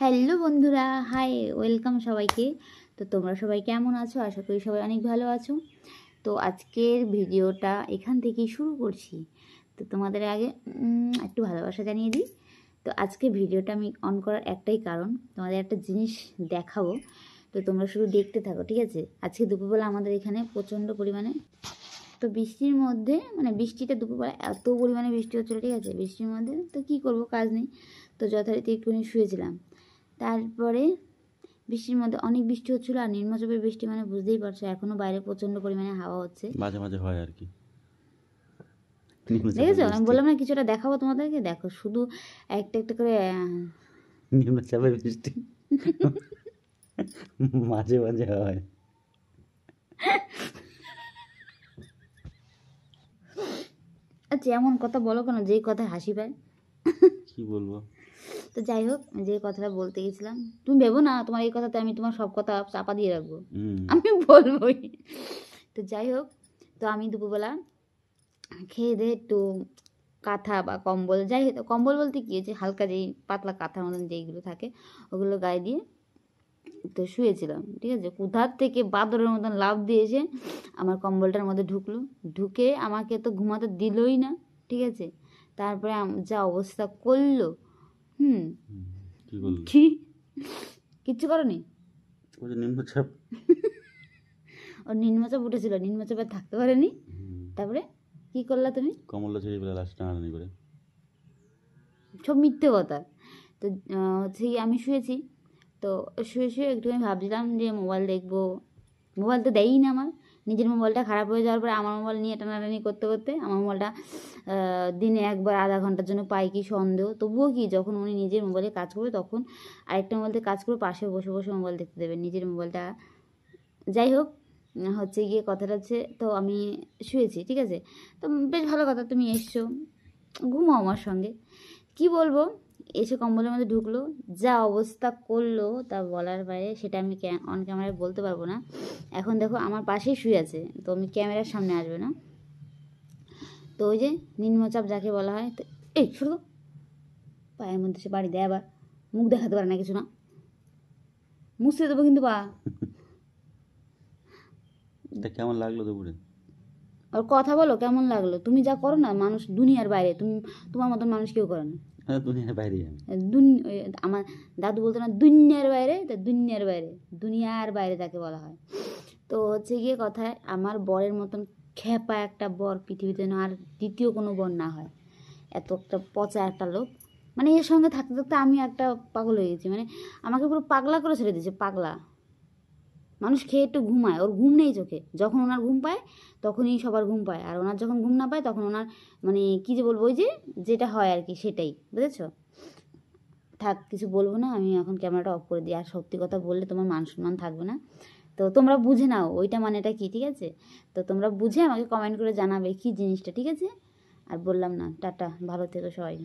Hello বন্ধুরা, high, welcome সবাইকে। তো তোমরা সবাই কেমন আছো? আশা করি সবাই অনেক ভালো আছো। তো আজকের ভিডিওটা এখান থেকেই শুরু করছি। তো তোমাদের আগে একটু ভালোবাসা জানিয়ে দিই। তো আজকে ভিডিওটা আমি অন করার একটাই কারণ, তোমাদের একটা জিনিস দেখাবো। তো তোমরা শুধু দেখতে থাকো, ঠিক আছে? আজকে দুপুরবেলা আমাদের এখানে প্রচণ্ড পরিমাণে, তো বৃষ্টির মধ্যে বৃষ্টিটা দুপুরবেলা এত পরিমাণে বৃষ্টি হচ্ছিলো, ঠিক আছে? বৃষ্টির মধ্যে তো কী করবো, কাজ নেই, তো যথারীতি একটুখানি শুয়েছিলাম। তারপরে বৃষ্টির মধ্যে অনেক বৃষ্টি হচ্ছিলো, আর নিম্নচাপের বৃষ্টি মানে বুঝতেই পারছো, এখনও বাইরে প্রচণ্ড পরিমাণে হাওয়া হচ্ছে, মাঝে মাঝে হয় আর কি। দেখেছো? আমি বললাম না কিছুটা দেখাবো তোমাদেরকে, দেখো শুধু একটা একটা করে নিম্নচাপের বৃষ্টি মাঝে মাঝে হয়। আচ্ছা, এমন কথা বলো কেন যেই কথায় হাসি পায়? কি বলবো? তো যাই হোক, যে কথাটা বলতে গেছিলাম, তুমি ভেবো না তোমার এই কথাতে আমি তোমার সব কথা চাপা দিয়ে রাখবো, আমি বলবোই। তো যাই হোক, তো আমি দুপুরবেলা খেয়ে দিয়ে একটু কাঁথা বা কম্বল, যাই হোক, কম্বল বলতে কি, যে হালকা যেই পাতলা কাঁথার মতন যেইগুলো থাকে ওগুলো গায়ে দিয়ে তো শুয়েছিলাম, ঠিক আছে? কোথার থেকে বাদরের মতন লাফ দিয়ে এসে আমার কম্বলটার মধ্যে ঢুকলো, ঢুকে আমাকে তো ঘুমাতে দিলই না, ঠিক আছে? তারপরে যা অবস্থা করলো, কি কিচ্ছু করনি, নিম্নচাপ, ও নিম্নচাপ উঠেছিল, নিম্নচাপে থাকতে পারেনি। তারপরে কি করলা তুমি? কমলটা ছেড়ে বেলা লাশ টানাটানি করে, সব মিথ্যে কথা। তো হচ্ছে কি, আমি শুয়েছি, তো শুয়ে শুয়ে একটুখানি ভাবছিলাম যে মোবাইল দেখবো, মোবাইল তো দেয়ই না আমার। নিজের মোবাইলটা খারাপ হয়ে যাওয়ার পরে আমার মোবাইল নিয়ে টানাটানি করতে করতে আমার মোবাইলটা দিনে একবার আধা ঘন্টার জন্য পাই কি সন্দেহ, তবুও কি, যখন উনি নিজের মোবাইলে কাজ করবে তখন আরেকটা মোবাইলতে কাজ করে পাশে বসে বসে মোবাইল দেখতে দেবেন, নিজের মোবাইলটা। যাই হোক, হচ্ছে গিয়ে কথাটা হচ্ছে, তো আমি শুয়েছি, ঠিক আছে? তো বেশ ভালো কথা, তুমি এসছো, ঘুমাও আমার সঙ্গে। কি বলবো, এসে কম্বলের মধ্যে ঢুকলো, যা অবস্থা করলো তা বলার বাইরে, সেটা আমি অন ক্যামেরায় বলতে পারবো না। এখন দেখো আমার পাশেই শুয়ে আছে, তো আমি ক্যামেরার সামনে আসবে না। তো ওই যে নিম্নচাপ যাকে বলা হয়, তো এই ছোট পায়ের মধ্যে সে বাড়ি দেয়, আবার মুখ দেখাতে পারে না কিছু না, মুছতে দেবো কিন্তু পা। তা কেমন লাগলো দুপুরে? আর কথা বলো, কেমন লাগলো? তুমি যা করো না, মানুষ দুনিয়ার বাইরে, তুমি তোমার মতন মানুষ কেউ করে না। দুনিয়ার বাইরে আমি আমার দাদু বলতো না, দুনিয়ার বাইরে, তা দুনিয়ার বাইরে, দুনিয়ার বাইরে তাকে বলা হয়। তো হচ্ছে গিয়ে কথায়, আমার বরের মতন খ্যাপা একটা বর পৃথিবীতে না আর দ্বিতীয় কোনো বর না হয়। এত একটা পচা একটা লোক, মানে এর সঙ্গে থাকতে থাকতে আমি একটা পাগল হয়ে গেছি, মানে আমাকে পুরো পাগলা করে ছেড়ে দিয়েছে, পাগলা। মানুষ খেয়ে একটু ঘুমায়, ওর ঘুম নেই চোখে, যখন ওনার ঘুম পায় তখনই সবার ঘুম পায়, আর ওনার যখন ঘুম না পায় তখন ওনার, মানে কী যে বলবো, ওই যে যেটা হয় আর কি, সেটাই, বুঝেছো? থাক, কিছু বলবো না, আমি এখন ক্যামেরাটা অফ করে দিই। আর সত্যি কথা বললে তোমার মান সম্মান থাকবে না, তো তোমরা বুঝে নাও ওইটা মানেটা কি, ঠিক আছে? তো তোমরা বুঝে আমাকে কমেন্ট করে জানাবে কি জিনিসটা, ঠিক আছে? আর বললাম না, টাটা, ভালো থেকো সবাই।